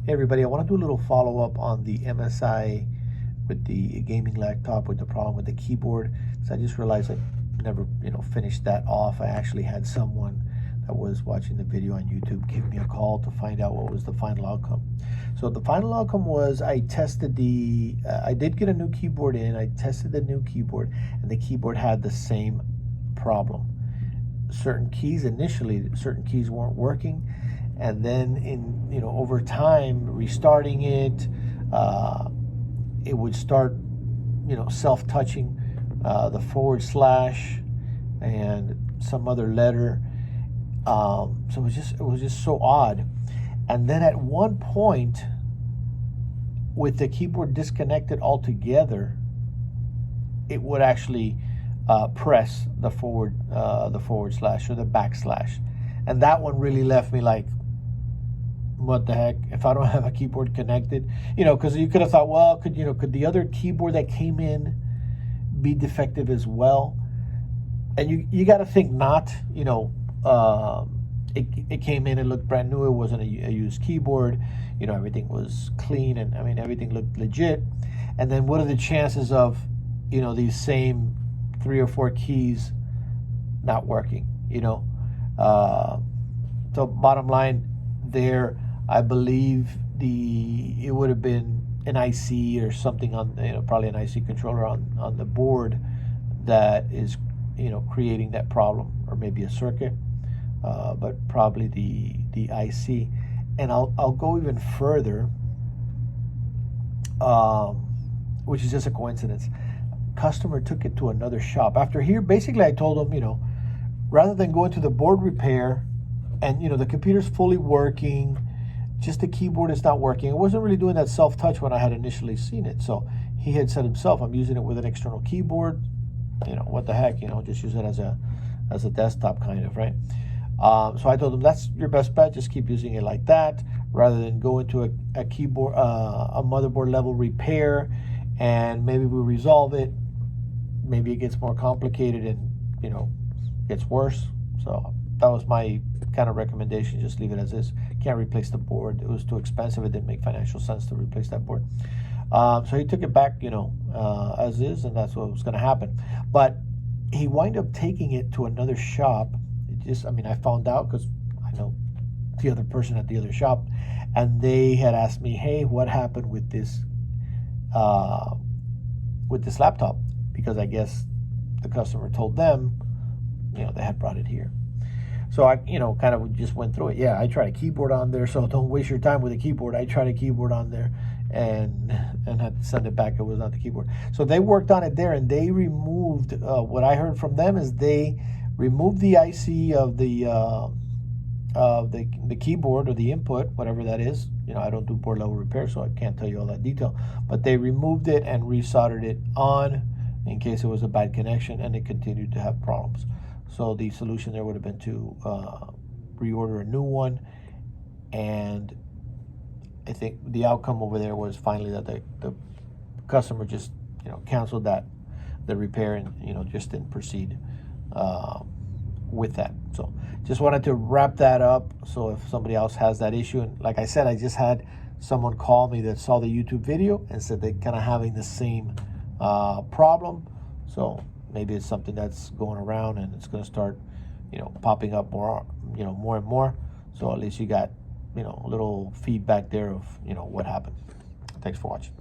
Hey everybody, I want to do a little follow-up on the MSI with the gaming laptop with the problem with the keyboard. So I just realized I never, finished that off. I actually had someone that was watching the video on YouTube give me a call to find out what was the final outcome. So the final outcome was I tested I did get a new keyboard in, I tested the new keyboard, and the keyboard had the same problem. Certain keys weren't working, and then over time restarting it, it would start self-touching the / and some other letter, so it was just so odd. And then at one point, with the keyboard disconnected altogether, it would actually press the / or the /, and that one really left me like, what the heck? If I don't have a keyboard connected, because you could have thought, well, could the other keyboard that came in be defective as well? And you got to think not. It came in, it looked brand new. It wasn't a used keyboard. Everything was clean, and I mean everything looked legit. And then what are the chances of these same 3 or 4 keys not working? So bottom line there, I believe it would have been an IC or something on, probably an IC controller on the board that is, creating that problem, or maybe a circuit, but probably the IC. And I'll go even further, which is just a coincidence. Customer took it to another shop. After here, basically I told them, rather than going to the board repair, and the computer's fully working, just the keyboard is not working. It wasn't really doing that self-touch when I had initially seen it. So he had said himself, I'm using it with an external keyboard. What the heck, just use it as a desktop kind of, right? So I told him, that's your best bet. Just keep using it like that, rather than go into a keyboard, a motherboard level repair, and maybe we resolve it. Maybe it gets more complicated and, gets worse. So that was my kind of recommendation. Just leave it as is. Can't replace the board. It was too expensive. It didn't make financial sense to replace that board. So he took it back, as is, and that's what was going to happen. But he wound up taking it to another shop. I found out because I know the other person at the other shop, and they had asked me, hey, what happened with this laptop? Because I guess the customer told them, they had brought it here. So I, kind of just went through it. Yeah, I tried a keyboard on there, so don't waste your time with a keyboard. I tried a keyboard on there and had to send it back. It was not the keyboard. So they worked on it there, and they removed, what I heard from them is they removed the IC of the keyboard, or the input, whatever that is. I don't do board level repair, so I can't tell you all that detail. But they removed it and resoldered it on in case it was a bad connection, and it continued to have problems. So the solution there would have been to reorder a new one, and I think the outcome over there was finally that the customer just canceled the repair, and just didn't proceed with that. So just wanted to wrap that up. So if somebody else has that issue, and like I said, I just had someone call me that saw the YouTube video and said they're kind of having the same problem. So maybe it's something that's going around, and it's going to start, popping up more, more and more. So at least you got, a little feedback there of, what happened. Thanks for watching.